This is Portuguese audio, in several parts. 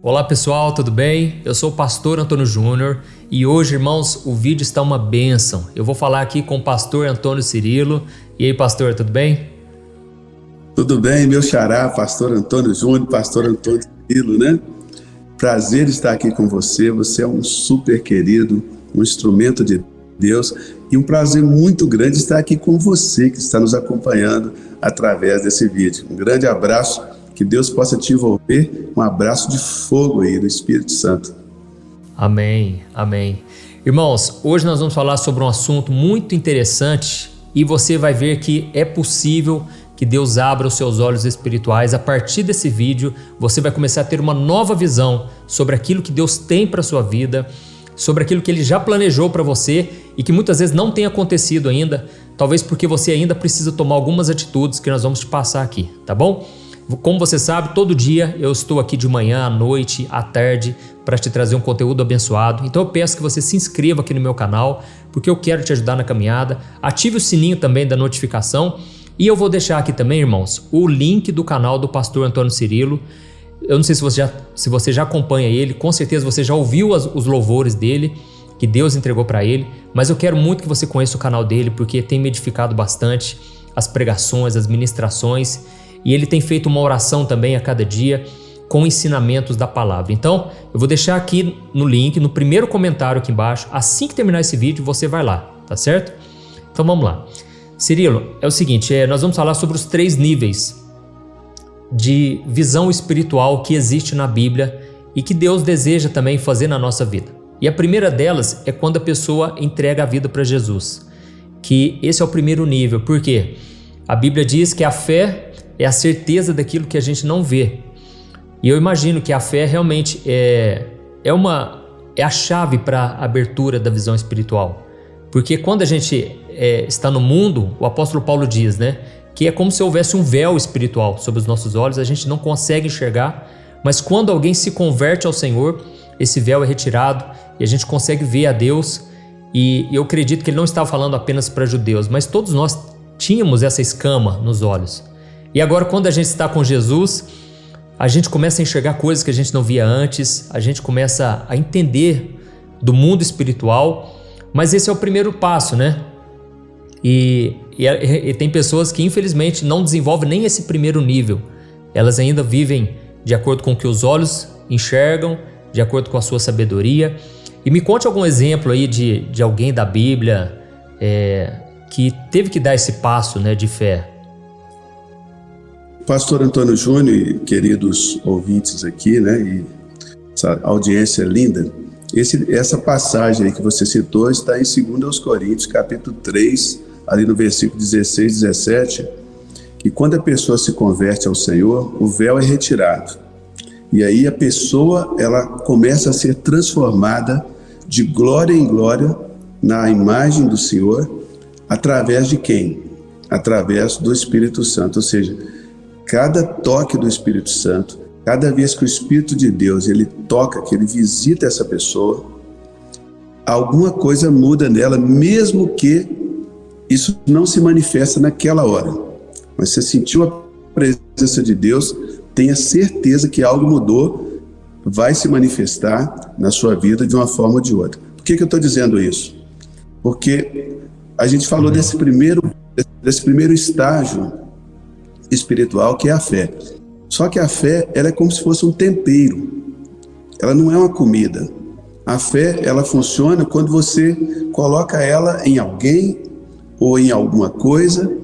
Olá pessoal, tudo bem? Eu sou o pastor Antônio Júnior e hoje, irmãos, o vídeo está uma bênção. Eu vou falar aqui com o pastor Antônio Cirilo. E aí, pastor, tudo bem? Tudo bem, meu xará, pastor Antônio Júnior, pastor Antônio Cirilo, né? Prazer estar aqui com você. Você é um super querido, um instrumento de Deus, e um prazer muito grande estar aqui com você que está nos acompanhando através desse vídeo. Um grande abraço, que Deus possa te envolver, um abraço de fogo aí do Espírito Santo. Amém, amém. Irmãos, hoje nós vamos falar sobre um assunto muito interessante e você vai ver que é possível que Deus abra os seus olhos espirituais. A partir desse vídeo, você vai começar a ter uma nova visão sobre aquilo que Deus tem para a sua vida, sobre aquilo que Ele já planejou para você e que muitas vezes não tem acontecido ainda, talvez porque você ainda precisa tomar algumas atitudes que nós vamos te passar aqui, tá bom? Como você sabe, todo dia eu estou aqui de manhã, à noite, à tarde, para te trazer um conteúdo abençoado. Então eu peço que você se inscreva aqui no meu canal, porque eu quero te ajudar na caminhada. Ative o sininho também da notificação. E eu vou deixar aqui também, irmãos, o link do canal do pastor Antônio Cirilo. Eu não sei se você já acompanha ele, com certeza você já ouviu os louvores dele, que Deus entregou para ele, mas eu quero muito que você conheça o canal dele, porque tem me edificado bastante, as pregações, as ministrações, e ele tem feito uma oração também a cada dia, com ensinamentos da palavra. Então, eu vou deixar aqui no link, no primeiro comentário aqui embaixo, assim que terminar esse vídeo, você vai lá, tá certo? Então vamos lá. Cirilo, é o seguinte, nós vamos falar sobre os 3 níveis de visão espiritual que existe na Bíblia e que Deus deseja também fazer na nossa vida. E a primeira delas é quando a pessoa entrega a vida para Jesus, que esse é o primeiro nível. Por quê? A Bíblia diz que a fé é a certeza daquilo que a gente não vê. E eu imagino que a fé realmente é a chave para a abertura da visão espiritual. Porque quando a gente está no mundo, o apóstolo Paulo diz, né, que é como se houvesse um véu espiritual sobre os nossos olhos, a gente não consegue enxergar, mas quando alguém se converte ao Senhor, esse véu é retirado e a gente consegue ver a Deus. E eu acredito que ele não estava falando apenas para judeus, mas todos nós tínhamos essa escama nos olhos. E agora, quando a gente está com Jesus, a gente começa a enxergar coisas que a gente não via antes, a gente começa a entender do mundo espiritual, mas esse é o primeiro passo, né? E tem pessoas que infelizmente não desenvolvem nem esse primeiro nível. Elas ainda vivem de acordo com o que os olhos enxergam, de acordo com a sua sabedoria. E me conte algum exemplo aí de alguém da Bíblia que teve que dar esse passo, né, de fé. Pastor Antônio Júnior e queridos ouvintes aqui, né, e essa audiência linda, essa passagem aí que você citou está em 2 Coríntios, capítulo 3, ali no versículo 16 e 17, que quando a pessoa se converte ao Senhor, o véu é retirado. E aí a pessoa, ela começa a ser transformada de glória em glória na imagem do Senhor, através de quem? Através do Espírito Santo, ou seja, cada toque do Espírito Santo, cada vez que o Espírito de Deus ele toca, que ele visita essa pessoa, alguma coisa muda nela, mesmo que isso não se manifesta naquela hora. Mas você sentiu a presença de Deus, tenha certeza que algo mudou, vai se manifestar na sua vida de uma forma ou de outra. Por que eu estou dizendo isso? Porque a gente falou desse primeiro estágio espiritual, que é a fé. Só que a fé, ela é como se fosse um tempero. Ela não é uma comida. A fé, ela funciona quando você coloca ela em alguém ou em alguma coisa.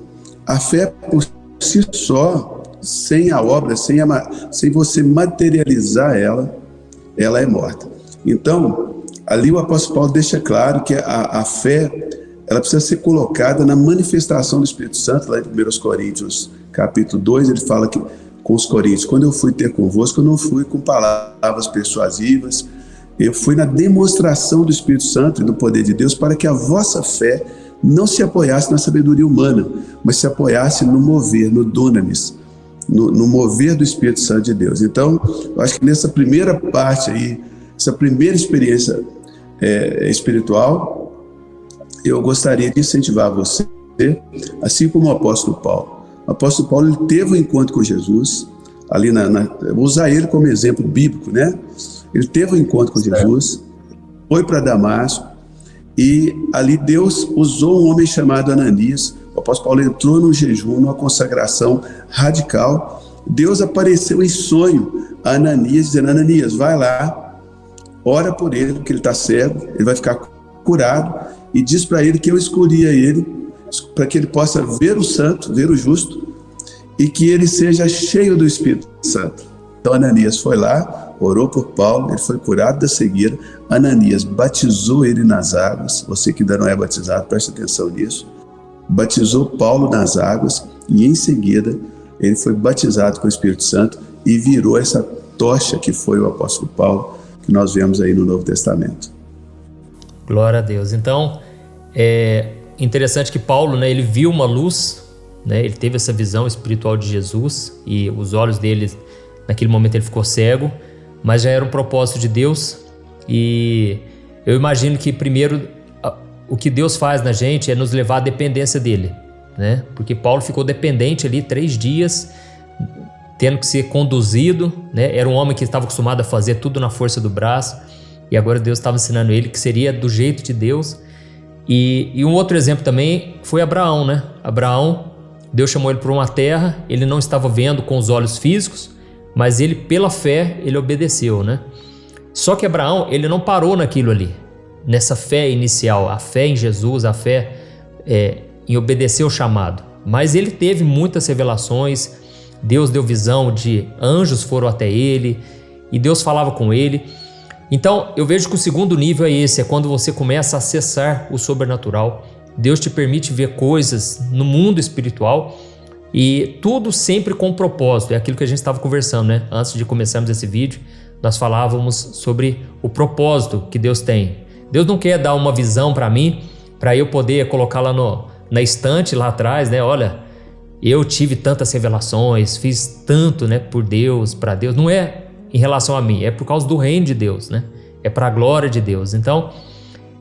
A fé por si só, sem a obra, sem você materializar ela é morta. Então, ali o apóstolo Paulo deixa claro que a fé, ela precisa ser colocada na manifestação do Espírito Santo. Lá em 1 Coríntios capítulo 2, ele fala que com os coríntios, quando eu fui ter convosco, eu não fui com palavras persuasivas, eu fui na demonstração do Espírito Santo e do poder de Deus, para que a vossa fé não se apoiasse na sabedoria humana, mas se apoiasse no mover, no dunamis, no mover do Espírito Santo de Deus. Então, eu acho que nessa primeira parte aí, essa primeira experiência espiritual, eu gostaria de incentivar você, assim como o apóstolo Paulo. O apóstolo Paulo, ele teve um encontro com Jesus, ali vou usar ele como exemplo bíblico, né? Ele teve um encontro com Jesus, foi para Damasco, e ali Deus usou um homem chamado Ananias. O apóstolo Paulo entrou num jejum, numa consagração radical. Deus apareceu em sonho a Ananias, dizendo: Ananias, vai lá, ora por ele, porque ele está cego, ele vai ficar curado, e diz para ele que eu escolhi a ele para que ele possa ver o santo, ver o justo, e que ele seja cheio do Espírito Santo. Então Ananias foi lá, orou por Paulo, ele foi curado da cegueira. Ananias batizou ele nas águas. Você que ainda não é batizado, preste atenção nisso. Batizou Paulo nas águas, e em seguida ele foi batizado com o Espírito Santo e virou essa tocha que foi o apóstolo Paulo, que nós vemos aí no Novo Testamento. Glória a Deus. Então, é interessante que Paulo, né, ele viu uma luz, né, ele teve essa visão espiritual de Jesus, e os olhos dele, naquele momento ele ficou cego, mas já era um propósito de Deus. E eu imagino que primeiro o que Deus faz na gente é nos levar à dependência dele, né? Porque Paulo ficou dependente ali 3 dias, tendo que ser conduzido, né? Era um homem que estava acostumado a fazer tudo na força do braço, e agora Deus estava ensinando ele que seria do jeito de Deus. E um outro exemplo também foi Abraão, né? Abraão, Deus chamou ele para uma terra, ele não estava vendo com os olhos físicos, mas ele, pela fé, ele obedeceu, né? Só que Abraão, ele não parou naquilo ali, nessa fé inicial, a fé em Jesus, a fé em obedecer o chamado. Mas ele teve muitas revelações, Deus deu visão de anjos foram até ele, e Deus falava com ele. Então, eu vejo que o segundo nível é esse, é quando você começa a acessar o sobrenatural. Deus te permite ver coisas no mundo espiritual, e tudo sempre com propósito. É aquilo que a gente estava conversando, né? Antes de começarmos esse vídeo, nós falávamos sobre o propósito que Deus tem. Deus não quer dar uma visão para mim, para eu poder colocá-la na estante lá atrás, né? Olha, eu tive tantas revelações, fiz tanto, né, por Deus, para Deus. Não é em relação a mim, é por causa do reino de Deus, né? É para a glória de Deus. Então,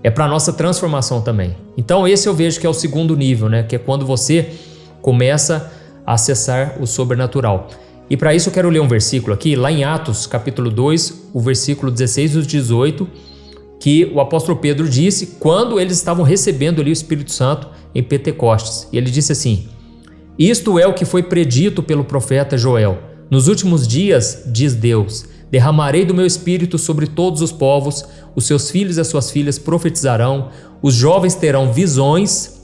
é para a nossa transformação também. Então, esse eu vejo que é o segundo nível, né? Que é quando você começa a acessar o sobrenatural. E para isso eu quero ler um versículo aqui, lá em Atos, capítulo 2, o versículo 16 e 18, que o apóstolo Pedro disse quando eles estavam recebendo ali o Espírito Santo em Pentecostes. E ele disse assim: isto é o que foi predito pelo profeta Joel. Nos últimos dias, diz Deus, derramarei do meu espírito sobre todos os povos, os seus filhos e as suas filhas profetizarão, os jovens terão visões,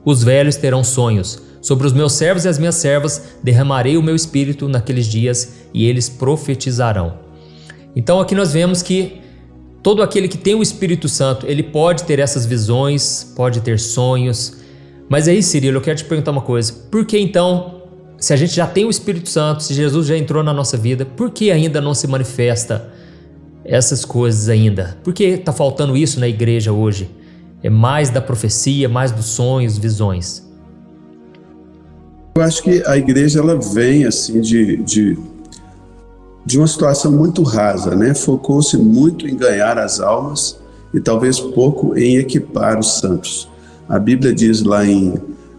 os velhos terão sonhos. Sobre os meus servos e as minhas servas derramarei o meu espírito naqueles dias e eles profetizarão. Então aqui nós vemos que todo aquele que tem o Espírito Santo, ele pode ter essas visões, pode ter sonhos. Mas aí, Cirilo, eu quero te perguntar uma coisa. Por que então, se a gente já tem o Espírito Santo, se Jesus já entrou na nossa vida, por que ainda não se manifesta essas coisas ainda? Por que está faltando isso na igreja hoje? É mais da profecia, mais dos sonhos, visões. Eu acho que a igreja ela vem assim de uma situação muito rasa, né? Focou-se muito em ganhar as almas e talvez pouco em equipar os santos. A Bíblia diz lá em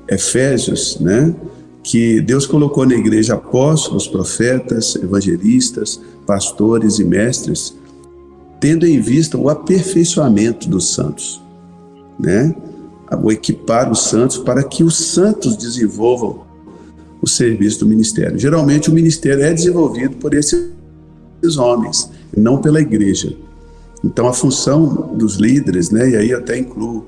Efésios, né, que Deus colocou na igreja apóstolos, profetas, evangelistas, pastores e mestres, tendo em vista o aperfeiçoamento dos santos, né? O equipar os santos para que os santos desenvolvam o serviço do ministério. Geralmente o ministério é desenvolvido por esses homens, não pela igreja. Então a função dos líderes, né, e aí eu até incluo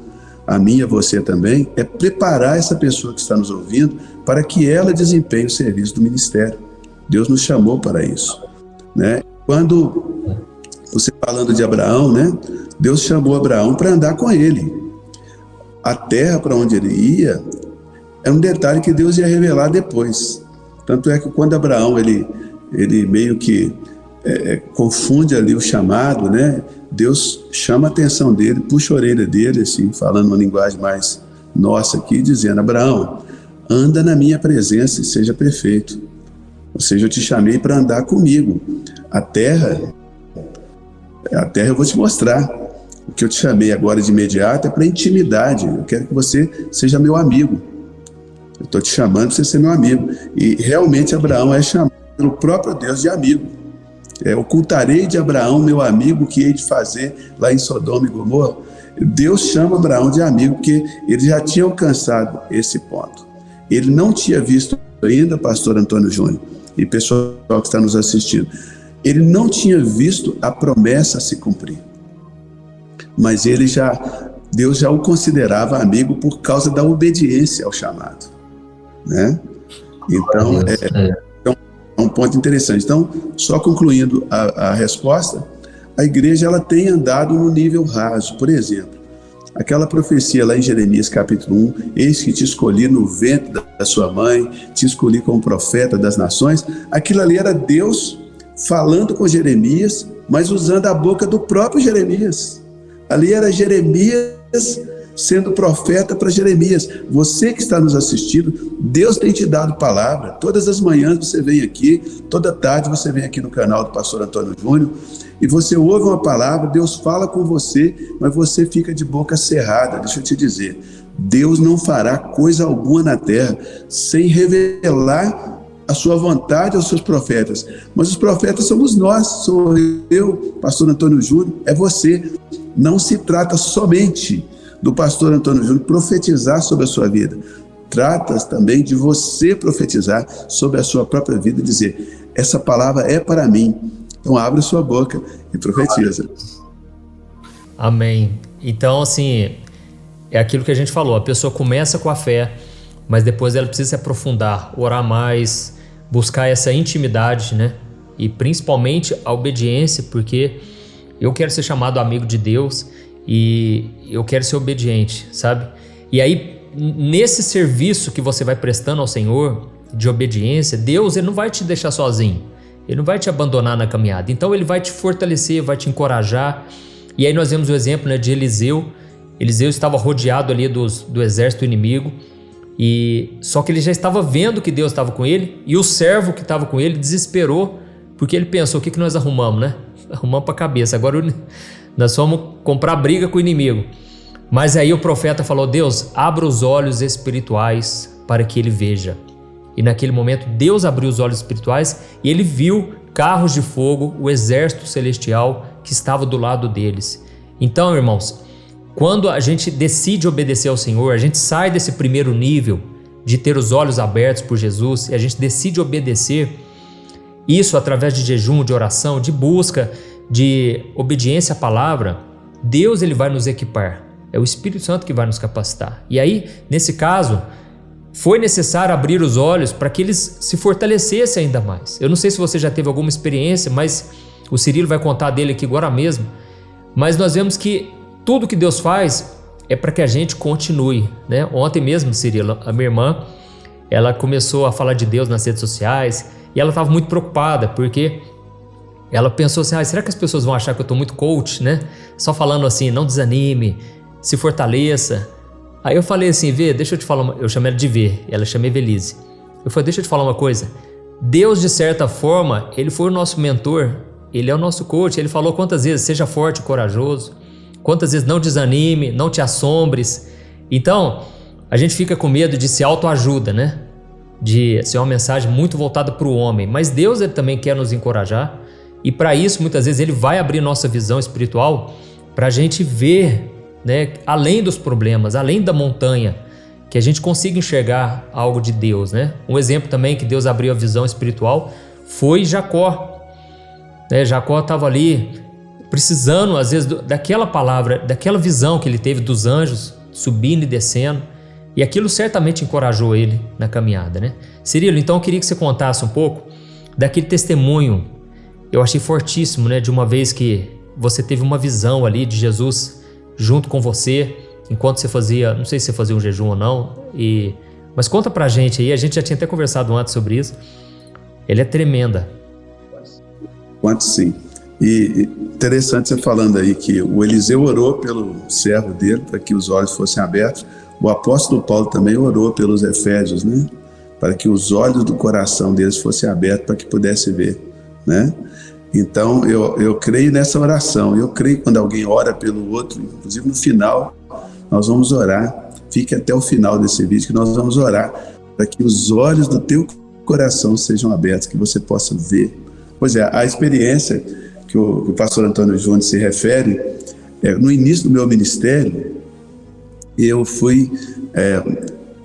a minha, você também, é preparar essa pessoa que está nos ouvindo para que ela desempenhe o serviço do ministério. Deus nos chamou para isso, né? Quando você falando de Abraão, né, Deus chamou Abraão para andar com ele. A terra para onde ele ia é um detalhe que Deus ia revelar depois. Tanto é que quando Abraão ele meio que confunde ali o chamado, né? Deus chama a atenção dele, puxa a orelha dele, assim, falando uma linguagem mais nossa aqui, dizendo: Abraão, anda na minha presença e seja perfeito. Ou seja, eu te chamei para andar comigo. A terra eu vou te mostrar. O que eu te chamei agora de imediato é para intimidade. Eu quero que você seja meu amigo. Eu estou te chamando para você ser meu amigo. E realmente Abraão é chamado pelo próprio Deus de amigo. Ocultarei de Abraão, meu amigo, o que hei de fazer lá em Sodoma e Gomorra. Deus chama Abraão de amigo, porque ele já tinha alcançado esse ponto. Ele não tinha visto ainda, pastor Antônio Júnior, e pessoal que está nos assistindo, ele não tinha visto a promessa se cumprir. Mas Deus já o considerava amigo por causa da obediência ao chamado, né? Então, é um ponto interessante. Então, só concluindo a resposta, a igreja ela tem andado no nível raso. Por exemplo, aquela profecia lá em Jeremias capítulo 1, eis que te escolhi no ventre da sua mãe, te escolhi como profeta das nações, aquilo ali era Deus falando com Jeremias, mas usando a boca do próprio Jeremias. Ali era Jeremias sendo profeta para Jeremias. Você que está nos assistindo, Deus tem te dado palavra. Todas as manhãs você vem aqui, toda tarde você vem aqui no canal do pastor Antônio Júnior, e você ouve uma palavra, Deus fala com você, mas você fica de boca cerrada. Deixa eu te dizer, Deus não fará coisa alguma na terra sem revelar a sua vontade aos seus profetas. Mas os profetas somos nós, sou eu, pastor Antônio Júnior, é você. Não se trata somente do pastor Antônio Júnior profetizar sobre a sua vida. Trata também de você profetizar sobre a sua própria vida e dizer, essa palavra é para mim. Então abre a sua boca e profetiza. Amém. Então, assim, é aquilo que a gente falou, a pessoa começa com a fé, mas depois ela precisa se aprofundar, orar mais, buscar essa intimidade, né? E principalmente a obediência, porque eu quero ser chamado amigo de Deus e eu quero ser obediente, sabe? E aí, nesse serviço que você vai prestando ao Senhor, de obediência, Deus ele não vai te deixar sozinho, Ele não vai te abandonar na caminhada. Então ele vai te fortalecer, vai te encorajar. E aí nós vemos o exemplo, né, de Eliseu. Eliseu estava rodeado ali do exército inimigo, só que ele já estava vendo que Deus estava com ele, e o servo que estava com ele desesperou, porque ele pensou, o que nós arrumamos, né? Arrumamos para a cabeça, agora nós vamos comprar briga com o inimigo. Mas aí o profeta falou, Deus, abra os olhos espirituais para que ele veja. E naquele momento Deus abriu os olhos espirituais e ele viu carros de fogo, o exército celestial que estava do lado deles. Então, irmãos, quando a gente decide obedecer ao Senhor, a gente sai desse primeiro nível de ter os olhos abertos por Jesus e a gente decide obedecer, isso através de jejum, de oração, de busca, de obediência à palavra, Deus ele vai nos equipar. É o Espírito Santo que vai nos capacitar. E aí, nesse caso, foi necessário abrir os olhos para que eles se fortalecessem ainda mais. Eu não sei se você já teve alguma experiência, mas o Cirilo vai contar dele aqui agora mesmo. Mas nós vemos que tudo que Deus faz é para que a gente continue, né? Ontem mesmo, Cirilo, a minha irmã, ela começou a falar de Deus nas redes sociais e ela estava muito preocupada, porque ela pensou assim, será que as pessoas vão achar que eu estou muito coach, né? Só falando assim, não desanime, se fortaleça. Aí eu falei assim, Vê, deixa eu te falar, eu chamei ela de Vê, ela chamei Velise. Eu falei, deixa eu te falar uma coisa, Deus de certa forma, ele foi o nosso mentor, ele é o nosso coach, ele falou quantas vezes, seja forte e corajoso, quantas vezes não desanime, não te assombres. Então, a gente fica com medo de ser autoajuda, né? De ser uma mensagem muito voltada para o homem, mas Deus ele também quer nos encorajar e para isso muitas vezes ele vai abrir nossa visão espiritual para a gente ver, né, além dos problemas, além da montanha, que a gente consiga enxergar algo de Deus, né? Um exemplo também que Deus abriu a visão espiritual foi Jacó, né? Jacó estava ali precisando às vezes daquela palavra, daquela visão que ele teve dos anjos subindo e descendo, e aquilo certamente encorajou ele na caminhada, né? Cirilo, então eu queria que você contasse um pouco daquele testemunho, eu achei fortíssimo, né? De uma vez que você teve uma visão ali de Jesus junto com você, enquanto você fazia, não sei se você fazia um jejum ou não, mas conta pra gente aí, a gente já tinha até conversado antes sobre isso, ele é tremenda. Quanto sim. E interessante você falando aí que o Eliseu orou pelo servo dele, para que os olhos fossem abertos, o apóstolo Paulo também orou pelos Efésios, né? Para que os olhos do coração deles fossem abertos, para que pudesse ver, né? Então, eu creio nessa oração, eu creio quando alguém ora pelo outro, inclusive no final, nós vamos orar, fique até o final desse vídeo que nós vamos orar, para que os olhos do teu coração sejam abertos, que você possa ver. Pois é, a experiência que o pastor Antônio Júnior se refere, no início do meu ministério, eu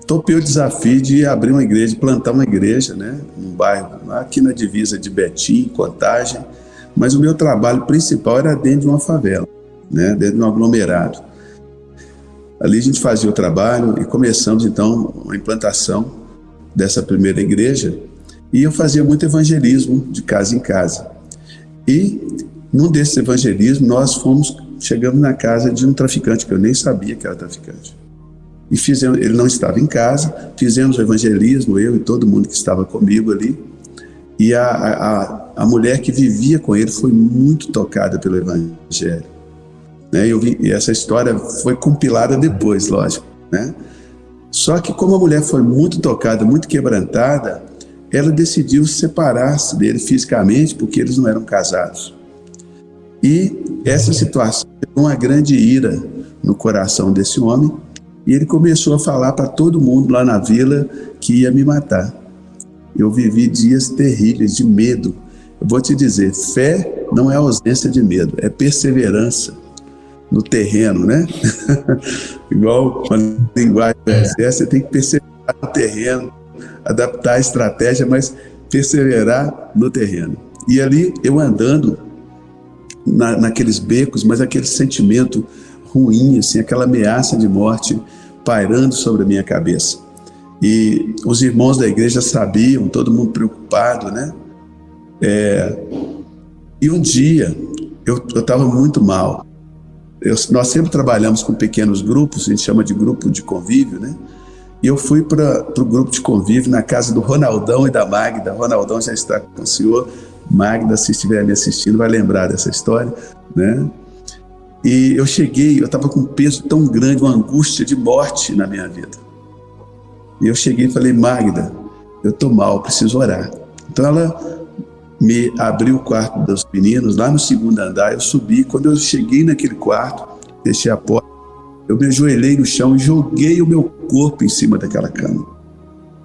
topei o desafio de abrir uma igreja, de plantar uma igreja, né, num bairro, aqui na divisa de Betim, Contagem, mas o meu trabalho principal era dentro de uma favela, né, dentro de um aglomerado. Ali a gente fazia o trabalho e começamos então a implantação dessa primeira igreja, e eu fazia muito evangelismo de casa em casa. E num desses evangelismos nós chegamos na casa de um traficante que eu nem sabia que era traficante. E ele não estava em casa, fizemos o evangelismo, eu e todo mundo que estava comigo ali. E a mulher que vivia com ele foi muito tocada pelo evangelho. Né? E essa história foi compilada depois, lógico. Né? Só que como a mulher foi muito tocada, muito quebrantada, ela decidiu separar-se dele fisicamente, porque eles não eram casados. E essa situação deu uma grande ira no coração desse homem, e ele começou a falar para todo mundo lá na vila que ia me matar. Eu vivi dias terríveis de medo. Eu vou te dizer, fé não é ausência de medo, é perseverança no terreno, né? Igual a linguagem você tem que perseverar no terreno, adaptar a estratégia, mas perseverar no terreno. E ali eu andando naqueles becos, mas aquele sentimento ruim, assim, aquela ameaça de morte pairando sobre a minha cabeça. E os irmãos da igreja sabiam, todo mundo preocupado, né? E um dia eu estava muito mal. Nós sempre trabalhamos com pequenos grupos, a gente chama de grupo de convívio, né? E eu fui para o grupo de convívio na casa do Ronaldão e da Magda. Ronaldão já está com o senhor. Magda, se estiver me assistindo, vai lembrar dessa história, né? E eu cheguei, eu estava com um peso tão grande, uma angústia de morte na minha vida. E eu cheguei e falei, Magda, eu estou mal, preciso orar. Então ela me abriu o quarto dos meninos, lá no segundo andar, eu subi. Quando eu cheguei naquele quarto, fechei a porta, eu me ajoelhei no chão e joguei o meu corpo em cima daquela cama.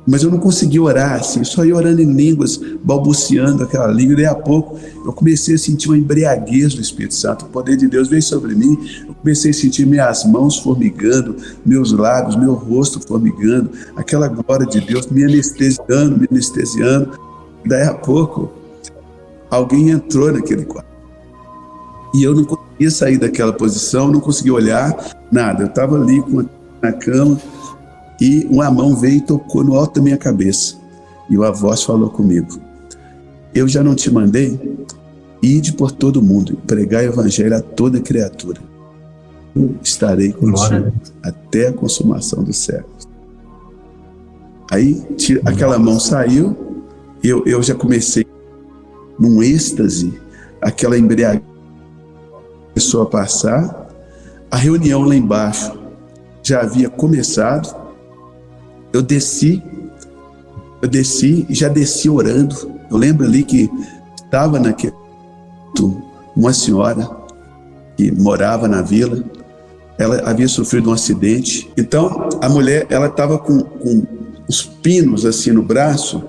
Mas eu não consegui orar assim, só ia orando em línguas, balbuciando aquela língua. E daí a pouco eu comecei a sentir uma embriaguez do Espírito Santo. O poder de Deus veio sobre mim. Eu comecei a sentir minhas mãos formigando, meus lábios, meu rosto formigando, aquela glória de Deus me anestesiando, me anestesiando. E daí a pouco alguém entrou naquele quarto. E eu não conseguia sair daquela posição, não conseguia olhar, nada. Eu estava ali na cama. E uma mão veio e tocou no alto da minha cabeça. E a voz falou comigo: eu já não te mandei? Ide por todo mundo, pregar o evangelho a toda criatura. Eu estarei contigo até a consumação dos séculos. Aí aquela mão saiu, eu já comecei num êxtase, aquela embriaguez começou a passar. A reunião lá embaixo já havia começado. Eu desci e já desci orando. Eu lembro ali que estava naquele uma senhora que morava na vila. Ela havia sofrido um acidente. Então a mulher, ela estava com os pinos assim no braço,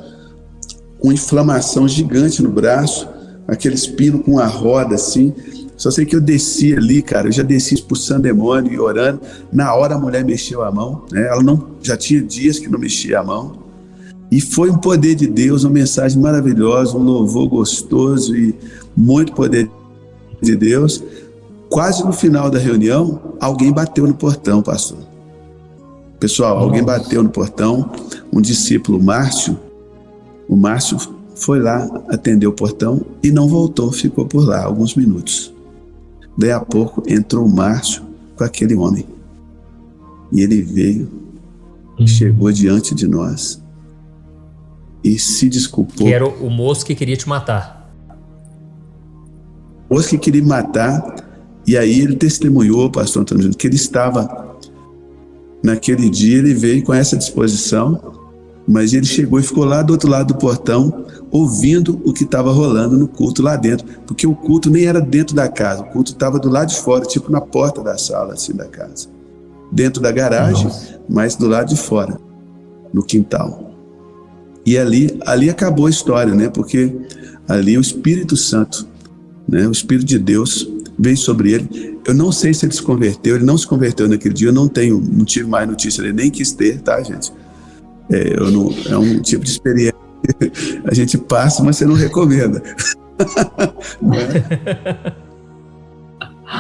com inflamação gigante no braço, aqueles pinos com a roda assim. Só sei que eu desci ali, cara, eu já desci expulsando demônio e orando. Na hora a mulher mexeu a mão, né? Ela já tinha dias que não mexia a mão. E foi um poder de Deus, uma mensagem maravilhosa, um louvor gostoso e muito poder de Deus. Quase no final da reunião, alguém bateu no portão, pastor. Pessoal, alguém bateu no portão, um discípulo, Márcio. O Márcio foi lá atender o portão e não voltou, ficou por lá alguns minutos. Daí a pouco entrou o Márcio com aquele homem. E ele veio, chegou diante de nós e se desculpou. Que era o moço que queria te matar. O moço que queria me matar. E aí ele testemunhou, pastor Antônio, que ele estava, naquele dia ele veio com essa disposição, mas ele chegou e ficou lá do outro lado do portão, ouvindo o que estava rolando no culto lá dentro, porque o culto nem era dentro da casa, o culto estava do lado de fora, tipo na porta da sala assim da casa, dentro da garagem, mas do lado de fora, no quintal. E ali acabou a história, né? Porque ali o Espírito Santo, né? O Espírito de Deus veio sobre ele. Eu não sei se ele se converteu, ele não se converteu naquele dia, eu não tive mais notícia dele, nem quis ter, tá, gente? É um tipo de experiência que a gente passa, mas você não recomenda.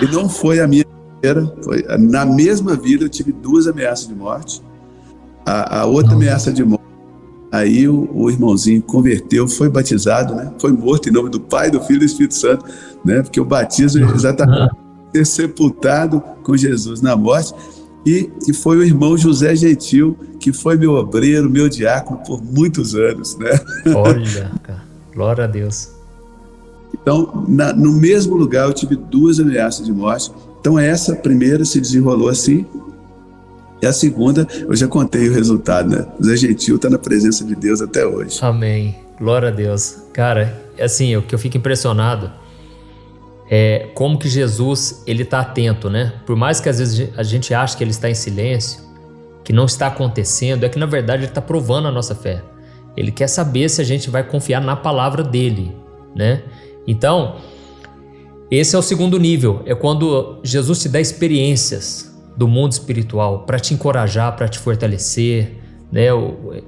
E não foi a minha primeira, na mesma vida eu tive 2 ameaças de morte. A outra ameaça de morte, aí o irmãozinho converteu, foi batizado, né? Foi morto em nome do Pai, do Filho e do Espírito Santo, né? Porque o batismo é exatamente ser sepultado com Jesus na morte. E foi o irmão José Gentil, que foi meu obreiro, meu diácono por muitos anos, né? Olha, cara, glória a Deus. Então, no mesmo lugar eu tive 2 ameaças de morte. Então essa primeira se desenrolou assim, e a segunda eu já contei o resultado, né? José Gentil está na presença de Deus até hoje. Amém, glória a Deus. Cara, assim, o que eu fico impressionado é como que Jesus, ele está atento, né? Por mais que às vezes a gente ache que ele está em silêncio, que não está acontecendo, é que na verdade ele está provando a nossa fé. Ele quer saber se a gente vai confiar na palavra dele, né? Então, esse é o segundo nível, é quando Jesus te dá experiências do mundo espiritual para te encorajar, para te fortalecer, né?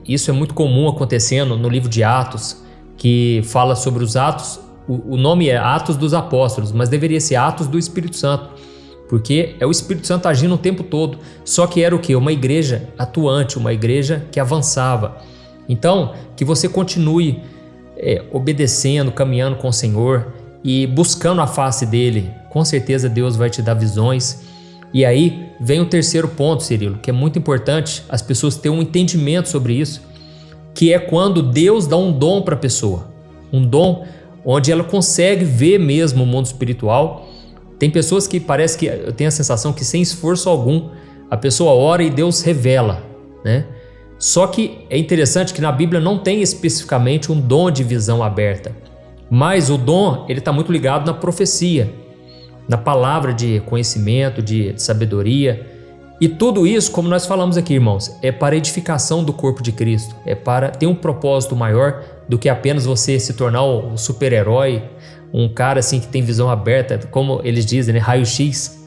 Isso é muito comum acontecendo no livro de Atos, que fala sobre os atos. O nome é Atos dos Apóstolos, mas deveria ser Atos do Espírito Santo, porque é o Espírito Santo agindo o tempo todo. Só que era o quê? Uma igreja atuante, uma igreja que avançava. Então, que você continue obedecendo, caminhando com o Senhor e buscando a face dele. Com certeza Deus vai te dar visões. E aí vem o terceiro ponto, Cirilo, que é muito importante as pessoas terem um entendimento sobre isso, que é quando Deus dá um dom para a pessoa, um dom onde ela consegue ver mesmo o mundo espiritual. Tem pessoas que parece que eu tenho a sensação que sem esforço algum a pessoa ora e Deus revela, né? Só que é interessante que na Bíblia não tem especificamente um dom de visão aberta, mas o dom ele está muito ligado na profecia, na palavra de conhecimento, de sabedoria. E tudo isso, como nós falamos aqui, irmãos, é para a edificação do corpo de Cristo, é para ter um propósito maior do que apenas você se tornar um super-herói, um cara assim que tem visão aberta, como eles dizem, né? Raio-X,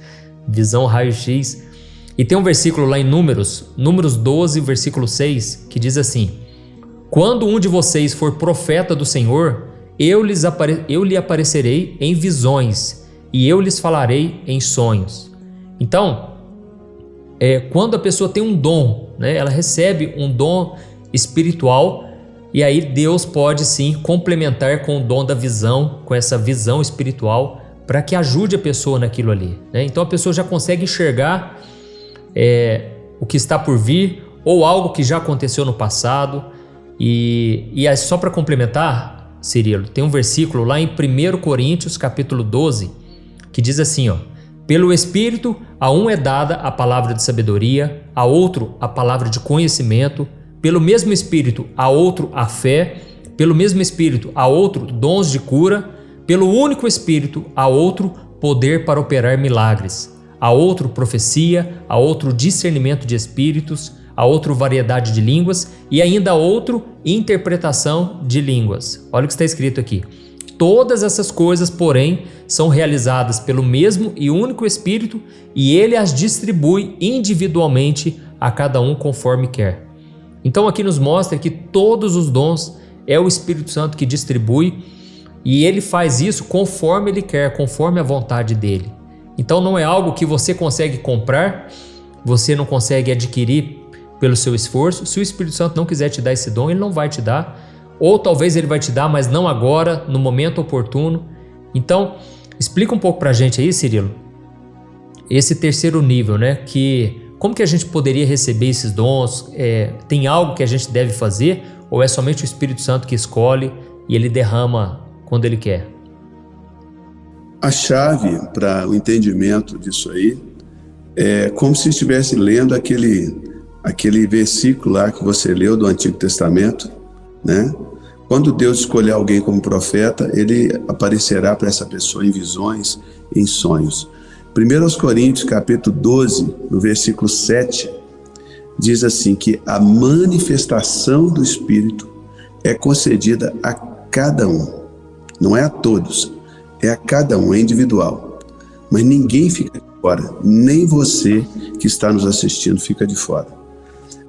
visão raio-X. E tem um versículo lá em Números 12, versículo 6, que diz assim: quando um de vocês for profeta do Senhor, eu lhe aparecerei em visões e eu lhes falarei em sonhos. Então, quando a pessoa tem um dom, né, ela recebe um dom espiritual, e aí Deus pode sim complementar com o dom da visão, com essa visão espiritual, para que ajude a pessoa naquilo ali, né? Então a pessoa já consegue enxergar o que está por vir, ou algo que já aconteceu no passado. E só para complementar, Cirilo, tem um versículo lá em 1 Coríntios capítulo 12, que diz assim, ó: pelo Espírito a um é dada a palavra de sabedoria, a outro a palavra de conhecimento, pelo mesmo Espírito a outro a fé, pelo mesmo Espírito a outro dons de cura, pelo único Espírito a outro poder para operar milagres, a outro profecia, a outro discernimento de espíritos, a outro variedade de línguas e ainda a outro interpretação de línguas. Olha o que está escrito aqui: todas essas coisas, porém, são realizadas pelo mesmo e único Espírito, e ele as distribui individualmente a cada um conforme quer. Então aqui nos mostra que todos os dons é o Espírito Santo que distribui, e ele faz isso conforme ele quer, conforme a vontade dele. Então não é algo que você consegue comprar, você não consegue adquirir pelo seu esforço. Se o Espírito Santo não quiser te dar esse dom, ele não vai te dar, ou talvez ele vai te dar, mas não agora, no momento oportuno. Então, explica um pouco pra gente aí, Cirilo, esse terceiro nível, né? Como que a gente poderia receber esses dons? Tem algo que a gente deve fazer, ou é somente o Espírito Santo que escolhe e ele derrama quando ele quer? A chave para o entendimento disso aí é como se estivesse lendo aquele versículo lá que você leu do Antigo Testamento, né? Quando Deus escolher alguém como profeta, ele aparecerá para essa pessoa em visões, em sonhos. 1 Coríntios capítulo 12, no versículo 7, diz assim que a manifestação do Espírito é concedida a cada um. Não é a todos, é a cada um, é individual. Mas ninguém fica de fora, nem você que está nos assistindo fica de fora.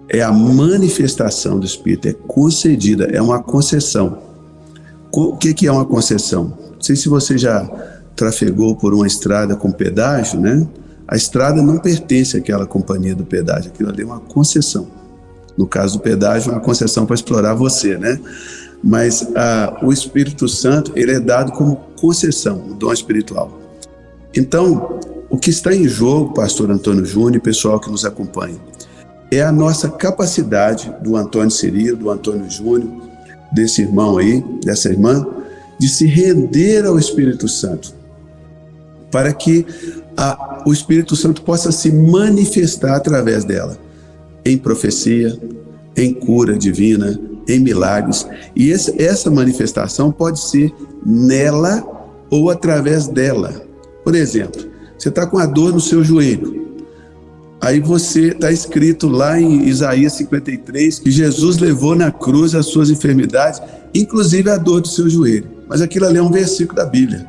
É a manifestação do Espírito, é concedida, é uma concessão. O que é uma concessão? Não sei se você já trafegou por uma estrada com pedágio, né? A estrada não pertence àquela companhia do pedágio, aquilo ali é uma concessão. No caso do pedágio, é uma concessão para explorar você, né? Mas o Espírito Santo, ele é dado como concessão, o dom espiritual. Então, o que está em jogo, pastor Antônio Júnior e pessoal que nos acompanha, é a nossa capacidade, do Antônio Cirilo, do Antônio Júnior, desse irmão aí, dessa irmã, de se render ao Espírito Santo, para que o Espírito Santo possa se manifestar através dela, em profecia, em cura divina, em milagres. E essa manifestação pode ser nela ou através dela. Por exemplo, você está com a dor no seu joelho. Aí está escrito lá em Isaías 53 que Jesus levou na cruz as suas enfermidades, inclusive a dor do seu joelho. Mas aquilo ali é um versículo da Bíblia.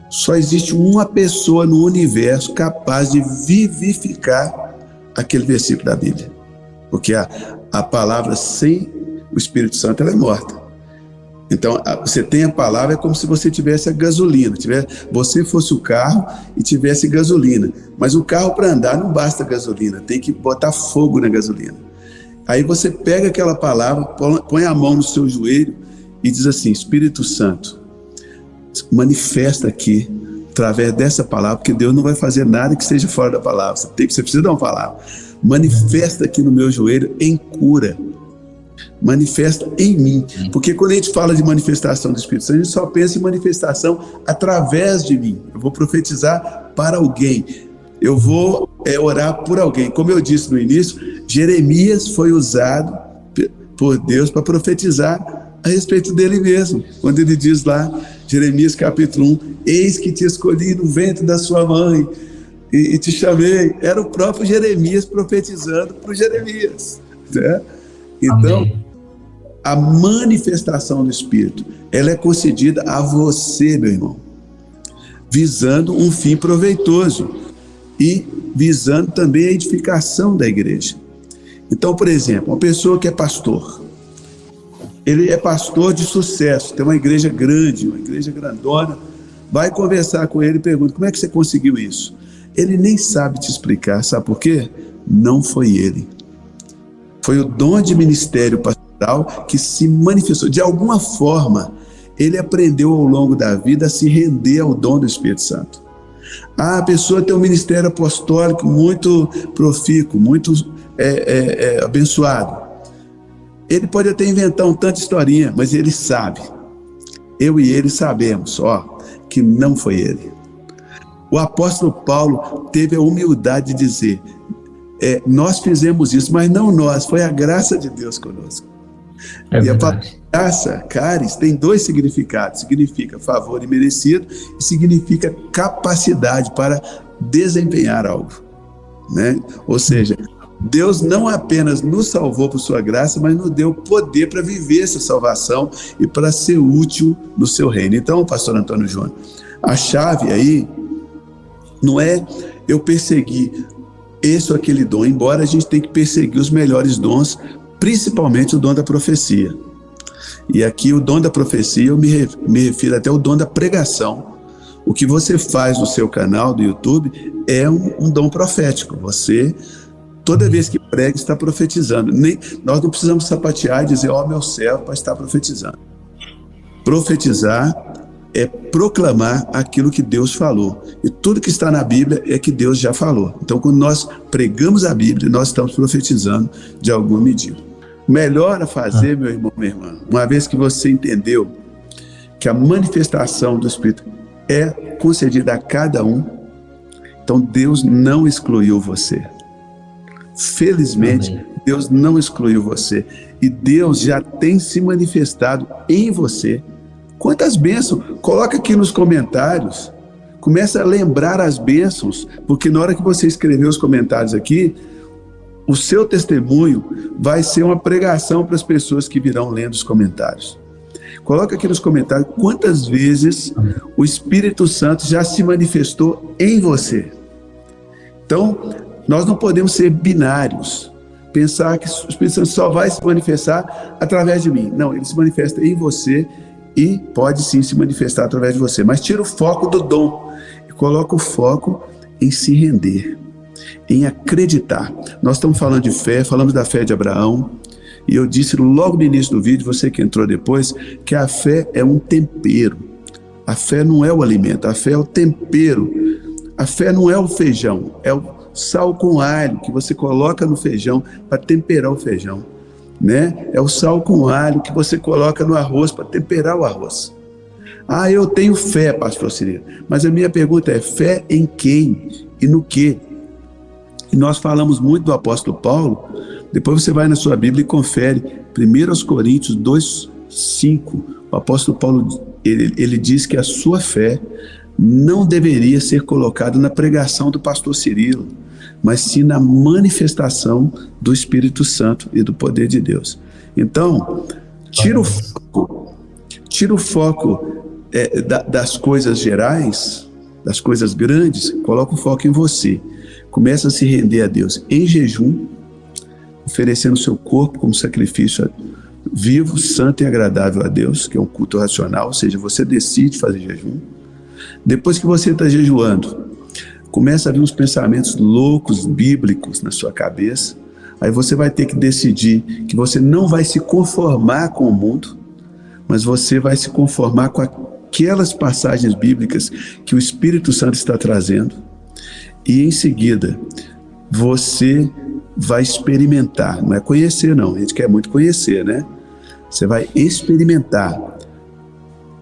Só existe uma pessoa no universo capaz de vivificar aquele versículo da Bíblia. Porque a palavra sem o Espírito Santo, ela é morta. Então, você tem a palavra, é como se você tivesse a gasolina. Você fosse o carro e tivesse gasolina. Mas o carro, para andar, não basta gasolina. Tem que botar fogo na gasolina. Aí você pega aquela palavra, põe a mão no seu joelho e diz assim: Espírito Santo, manifesta aqui, através dessa palavra, porque Deus não vai fazer nada que seja fora da palavra. Você precisa dar uma palavra. Manifesta aqui no meu joelho em cura. Manifesta em mim. Porque quando a gente fala de manifestação do Espírito Santo, a gente só pensa em manifestação através de mim. Eu vou profetizar para alguém. Eu vou orar por alguém. Como eu disse no início, Jeremias foi usado por Deus para profetizar a respeito dele mesmo. Quando ele diz lá, Jeremias capítulo 1, eis que te escolhi no ventre da sua mãe e te chamei. Era o próprio Jeremias profetizando para o Jeremias, né? Então, amém. A manifestação do Espírito, ela é concedida a você, meu irmão, visando um fim proveitoso e visando também a edificação da igreja. Então, por exemplo, uma pessoa que é pastor, ele é pastor de sucesso, tem uma igreja grande, uma igreja grandona, vai conversar com ele e pergunta: como é que você conseguiu isso? Ele nem sabe te explicar, sabe por quê? Não foi ele. Foi o dom de ministério pastoral que se manifestou. De alguma forma, ele aprendeu ao longo da vida a se render ao dom do Espírito Santo. A pessoa tem um ministério apostólico muito profícuo, muito abençoado. Ele pode até inventar um tanto de historinha, mas ele sabe. Eu e ele sabemos, que não foi ele. O apóstolo Paulo teve a humildade de dizer: nós fizemos isso, mas não nós, foi a graça de Deus conosco. E a palavra graça, caris, tem dois significados: significa favor imerecido e significa capacidade para desempenhar algo, né? Ou seja, Deus não apenas nos salvou por sua graça, mas nos deu poder para viver essa salvação e para ser útil no seu reino. Então, pastor Antônio Júnior, a chave aí não é eu perseguir esse ou aquele dom, embora a gente tenha que perseguir os melhores dons, principalmente o dom da profecia. E aqui o dom da profecia, eu me refiro até ao dom da pregação. O que você faz no seu canal do YouTube é um dom profético. Você, toda vez que prega, está profetizando. Nós não precisamos sapatear e dizer: meu servo, para estar profetizando. Profetizar é proclamar aquilo que Deus falou. E tudo que está na Bíblia é que Deus já falou. Então, quando nós pregamos a Bíblia, nós estamos profetizando de alguma medida. Melhor a fazer, meu irmão, minha irmã, uma vez que você entendeu que a manifestação do Espírito é concedida a cada um, então Deus não excluiu você. Felizmente, amém. Deus não excluiu você. E Deus já tem se manifestado em você. Quantas bênçãos? Coloca aqui nos comentários. Começa a lembrar as bênçãos, porque na hora que você escrever os comentários aqui, o seu testemunho vai ser uma pregação para as pessoas que virão lendo os comentários. Coloca aqui nos comentários quantas vezes o Espírito Santo já se manifestou em você. Então, nós não podemos ser binários, pensar que o Espírito Santo só vai se manifestar através de mim. Não, ele se manifesta em você e pode sim se manifestar através de você. Mas tira o foco do dom e coloca o foco em se render, em acreditar. Nós estamos falando de fé, falamos da fé de Abraão, e eu disse logo no início do vídeo, você que entrou depois, que a fé é um tempero. A fé não é o alimento, a fé é o tempero. A fé não é o feijão, é o sal com alho que você coloca no feijão para temperar o feijão, né? É o sal com alho que você coloca no arroz para temperar o arroz. Ah, eu tenho fé, pastor Cirilo, mas a minha pergunta é: fé em quem e no quê? E nós falamos muito do apóstolo Paulo. Depois você vai na sua Bíblia e confere 1 Coríntios 2:5. O apóstolo Paulo, ele diz que a sua fé não deveria ser colocada na pregação do pastor Cirilo, mas sim na manifestação do Espírito Santo e do poder de Deus. Então, tira o foco das coisas gerais, das coisas grandes, coloca o foco em você. Começa a se render a Deus em jejum, oferecendo o seu corpo como sacrifício vivo, santo e agradável a Deus, que é um culto racional, ou seja, você decide fazer jejum. Depois que você está jejuando, começa a vir uns pensamentos loucos, bíblicos na sua cabeça. Aí você vai ter que decidir que você não vai se conformar com o mundo, mas você vai se conformar com aquelas passagens bíblicas que o Espírito Santo está trazendo. E em seguida, você vai experimentar, não é conhecer não, a gente quer muito conhecer, né? Você vai experimentar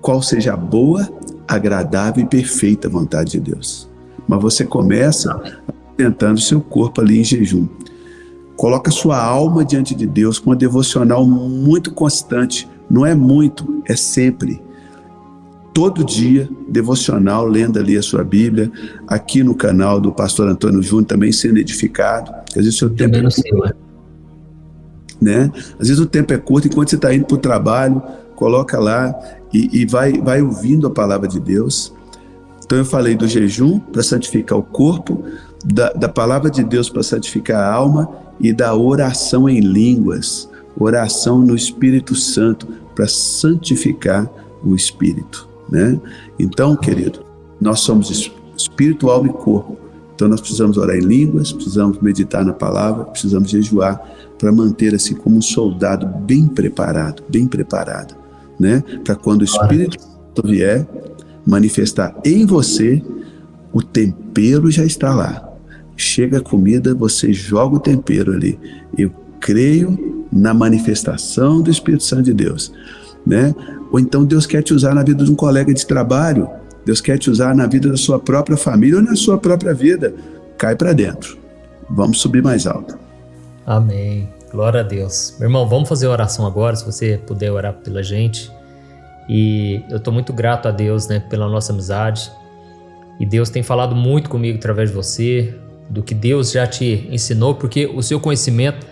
qual seja a boa, agradável e perfeita vontade de Deus. Mas você começa tentando seu corpo ali em jejum. Coloca sua alma diante de Deus com uma devocional muito constante. Não é muito, é sempre. Todo dia, devocional, lendo ali a sua Bíblia, aqui no canal do pastor Antônio Júnior, também sendo edificado. Às vezes o seu tempo é curto, né? Às vezes o tempo é curto, enquanto você está indo para o trabalho, coloca lá e vai ouvindo a palavra de Deus. Então eu falei do jejum para santificar o corpo, da palavra de Deus para santificar a alma e da oração em línguas, oração no Espírito Santo para santificar o Espírito, né? Então, querido, nós somos espírito, alma e corpo. Então nós precisamos orar em línguas, precisamos meditar na palavra, precisamos jejuar para manter assim como um soldado bem preparado, né? Para quando o Espírito Santo vier manifestar em você, o tempero já está lá. Chega a comida, você joga o tempero ali. Eu creio na manifestação do Espírito Santo de Deus, né? Ou então Deus quer te usar na vida de um colega de trabalho, Deus quer te usar na vida da sua própria família ou na sua própria vida. Cai para dentro. Vamos subir mais alto. Amém. Glória a Deus. Meu irmão, vamos fazer a oração agora, se você puder orar pela gente. E eu estou muito grato a Deus, né, pela nossa amizade. E Deus tem falado muito comigo através de você, do que Deus já te ensinou, porque o seu conhecimento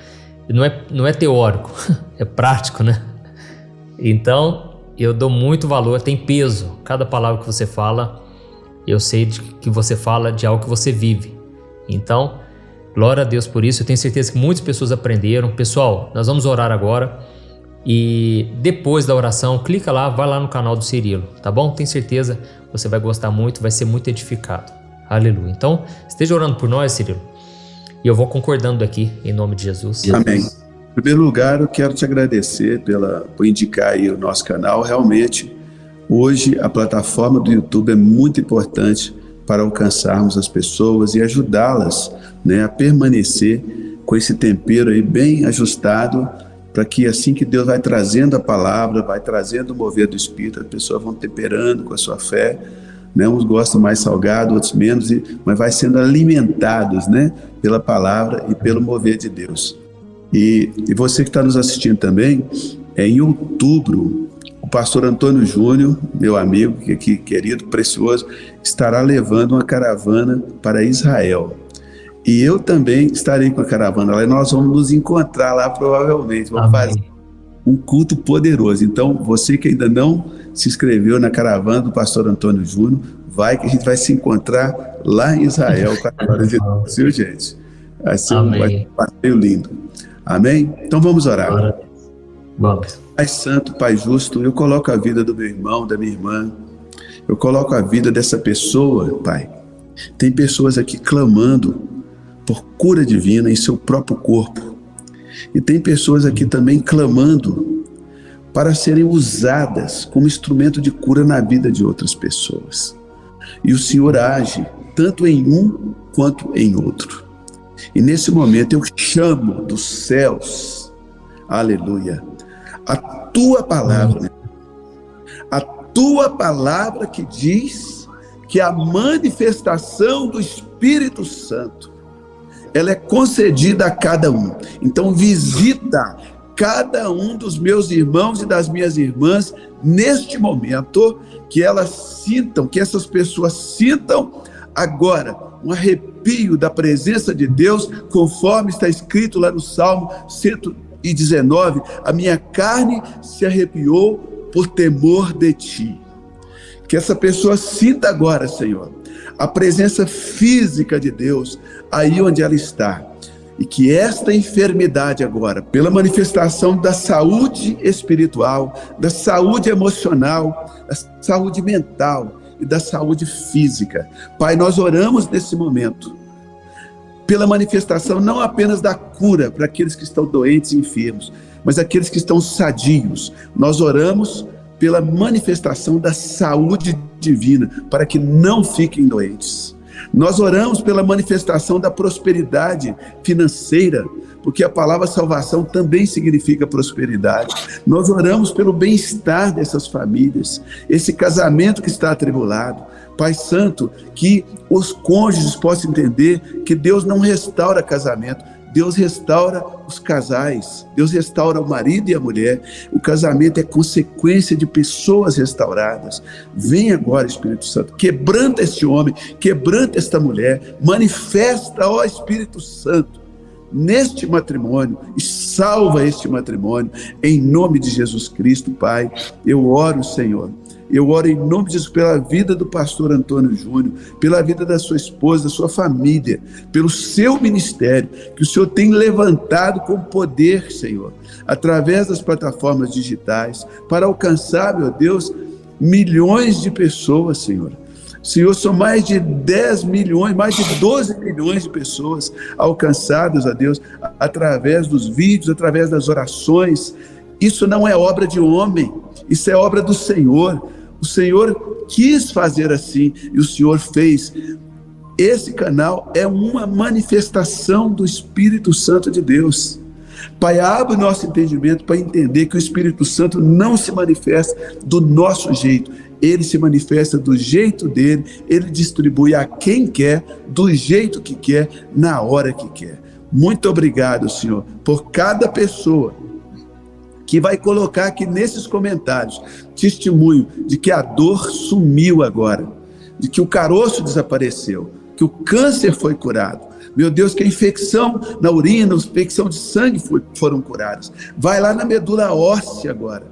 não é teórico, é prático, né? Então, eu dou muito valor, tem peso. Cada palavra que você fala, eu sei que você fala de algo que você vive. Então, glória a Deus por isso. Eu tenho certeza que muitas pessoas aprenderam. Pessoal, nós vamos orar agora. E depois da oração, clica lá, vai lá no canal do Cirilo, tá bom? Tenho certeza que você vai gostar muito, vai ser muito edificado. Aleluia. Então, esteja orando por nós, Cirilo. E eu vou concordando aqui, em nome de Jesus. Amém. Em primeiro lugar, eu quero te agradecer por indicar aí o nosso canal. Realmente, hoje a plataforma do YouTube é muito importante para alcançarmos as pessoas e ajudá-las, né, a permanecer com esse tempero aí bem ajustado, para que assim que Deus vai trazendo a palavra, vai trazendo o mover do Espírito, as pessoas vão temperando com a sua fé, né? Uns gostam mais salgado, outros menos, mas vai sendo alimentados, né, pela palavra e pelo mover de Deus. E você que está nos assistindo também, em outubro, o pastor Antônio Júnior, meu amigo, querido, precioso, estará levando uma caravana para Israel. E eu também estarei com a caravana lá, e nós vamos nos encontrar lá provavelmente, vamos fazer um culto poderoso. Então, você que ainda não se inscreveu na caravana do pastor Antônio Júnior, vai que a gente vai se encontrar lá em Israel com a glória de Deus, viu, gente? Vai ser um passeio lindo. Amém? Então vamos orar. Vamos. Pai Santo, Pai Justo, eu coloco a vida do meu irmão, da minha irmã, eu coloco a vida dessa pessoa, Pai. Tem pessoas aqui clamando por cura divina em seu próprio corpo. E tem pessoas aqui também clamando para serem usadas como instrumento de cura na vida de outras pessoas. E o Senhor age tanto em um quanto em outro. E nesse momento eu chamo dos céus, aleluia, a tua palavra, que diz que a manifestação do Espírito Santo, ela é concedida a cada um. Então visita cada um dos meus irmãos e das minhas irmãs neste momento, que elas sintam, que essas pessoas sintam agora um arrepio da presença de Deus, conforme está escrito lá no Salmo 119, a minha carne se arrepiou por temor de ti. Que essa pessoa sinta agora, Senhor, a presença física de Deus aí onde ela está. E que esta enfermidade agora, pela manifestação da saúde espiritual, da saúde emocional, da saúde mental e da saúde física. Pai, nós oramos nesse momento pela manifestação não apenas da cura para aqueles que estão doentes e enfermos, mas aqueles que estão sadios. Nós oramos pela manifestação da saúde divina, para que não fiquem doentes. Nós oramos pela manifestação da prosperidade financeira, porque a palavra salvação também significa prosperidade. Nós oramos pelo bem-estar dessas famílias, esse casamento que está atribulado. Pai Santo, que os cônjuges possam entender que Deus não restaura casamento, Deus restaura os casais, Deus restaura o marido e a mulher. O casamento é consequência de pessoas restauradas. Vem agora, Espírito Santo, quebranta este homem, quebranta esta mulher, manifesta, ó Espírito Santo, neste matrimônio e salva este matrimônio, em nome de Jesus Cristo, Pai. Eu oro, Senhor. Eu oro em nome de Jesus pela vida do pastor Antônio Júnior, pela vida da sua esposa, da sua família, pelo seu ministério, que o Senhor tem levantado com poder, Senhor, através das plataformas digitais, para alcançar, meu Deus, milhões de pessoas, Senhor. Senhor, são mais de 10 milhões, mais de 12 milhões de pessoas alcançadas, a Deus, através dos vídeos, através das orações. Isso não é obra de homem, isso é obra do Senhor. O Senhor quis fazer assim e o Senhor fez. Esse canal é uma manifestação do Espírito Santo de Deus. Pai, abre o nosso entendimento para entender que o Espírito Santo não se manifesta do nosso jeito. Ele se manifesta do jeito dele, ele distribui a quem quer, do jeito que quer, na hora que quer. Muito obrigado, Senhor, por cada pessoa que vai colocar aqui nesses comentários testemunho de que a dor sumiu agora, de que o caroço desapareceu, que o câncer foi curado. Meu Deus, que a infecção na urina, a infecção de sangue foram curadas. Vai lá na medula óssea agora,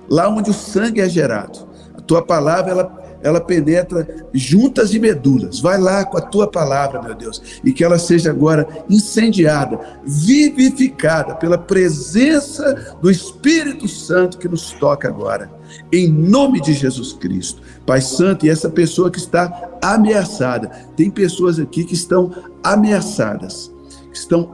lá onde o sangue é gerado. A tua palavra, ela penetra juntas e medulas. Vai lá com a tua palavra, meu Deus, e que ela seja agora incendiada, vivificada pela presença do Espírito Santo que nos toca agora, em nome de Jesus Cristo. Pai Santo, e essa pessoa que está ameaçada, tem pessoas aqui que estão ameaçadas, estão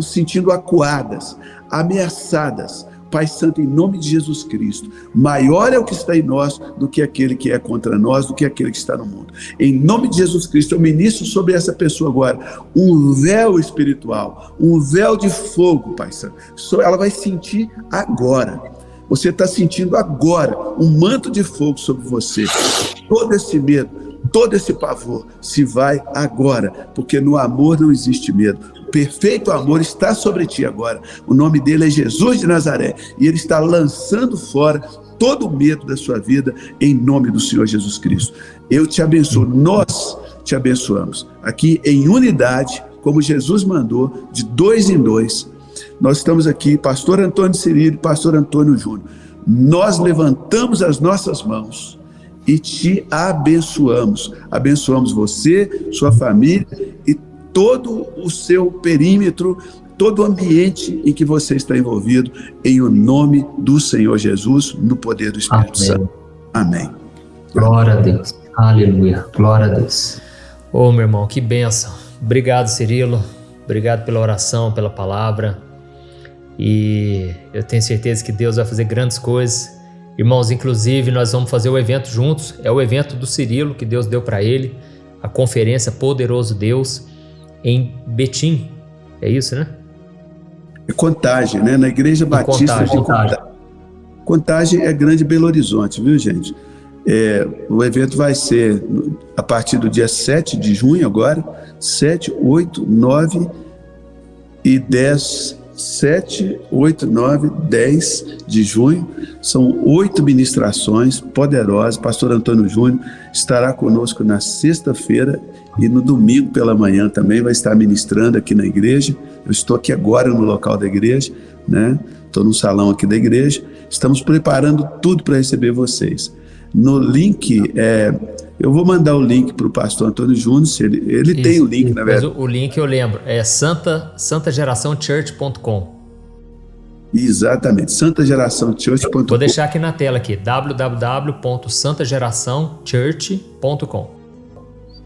se sentindo acuadas, ameaçadas. Pai Santo, em nome de Jesus Cristo, maior é o que está em nós do que aquele que é contra nós, do que aquele que está no mundo. Em nome de Jesus Cristo, eu ministro sobre essa pessoa agora um véu espiritual, um véu de fogo, Pai Santo. Ela vai sentir agora. Você está sentindo agora um manto de fogo sobre você. Todo esse medo, todo esse pavor se vai agora, porque no amor não existe medo. O perfeito amor está sobre ti agora. O nome dele é Jesus de Nazaré e ele está lançando fora todo o medo da sua vida em nome do Senhor Jesus Cristo. Eu te abençoo. Nós te abençoamos. Aqui em unidade, como Jesus mandou, de 2 em 2, nós estamos aqui, pastor Antônio Cirílio e pastor Antônio Júnior. Nós levantamos as nossas mãos e te abençoamos. Abençoamos você, sua família e todo o seu perímetro, todo o ambiente em que você está envolvido, em o nome do Senhor Jesus, no poder do Espírito Santo. Amém. Glória a Deus. Aleluia. Glória a Deus. Ô, meu irmão, que bênção. Obrigado, Cirilo. Obrigado pela oração, pela palavra. E eu tenho certeza que Deus vai fazer grandes coisas. Irmãos, inclusive nós vamos fazer o evento juntos. É o evento do Cirilo que Deus deu para ele, a conferência Poderoso Deus em Betim. É isso, né? É Contagem, né? Na Igreja Batista de Contagem. Contagem é Grande Belo Horizonte, viu, gente? O evento vai ser a partir do dia 7 de junho agora, 7, 8, 9 e 10, 7, 8, 9, 10 de junho. São 8 ministrações poderosas. Pastor Antônio Júnior estará conosco na sexta-feira e no domingo pela manhã também vai estar ministrando aqui na igreja. Eu estou aqui agora no local da igreja, né? Estou no salão aqui da igreja. Estamos preparando tudo para receber vocês. No link, eu vou mandar o link para o pastor Antônio Júnior, se ele isso, tem o link, na verdade. Mas o link eu lembro, é santageraçãochurch.com. Exatamente, santageraçãochurch.com. Vou deixar aqui na tela aqui, www.santageraçãochurch.com.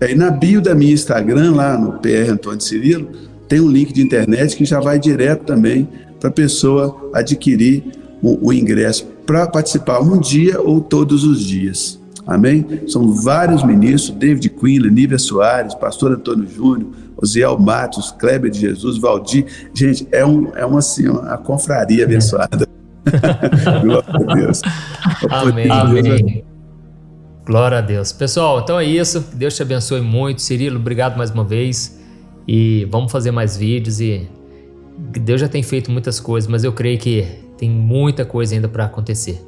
E na bio da minha Instagram, lá no PR Antônio Cirílio, tem um link de internet que já vai direto também para a pessoa adquirir o ingresso para participar um dia ou todos os dias. Amém? São vários ministros, David Quinlan, Nívia Soares, pastor Antônio Júnior, Osiel Matos, Kleber de Jesus, Valdir. Gente, é uma confraria abençoada. Glória a Deus. Amém. Amém. Glória a Deus. Pessoal, então é isso. Deus te abençoe muito. Cirilo, obrigado mais uma vez. E vamos fazer mais vídeos. E Deus já tem feito muitas coisas, mas eu creio que tem muita coisa ainda para acontecer.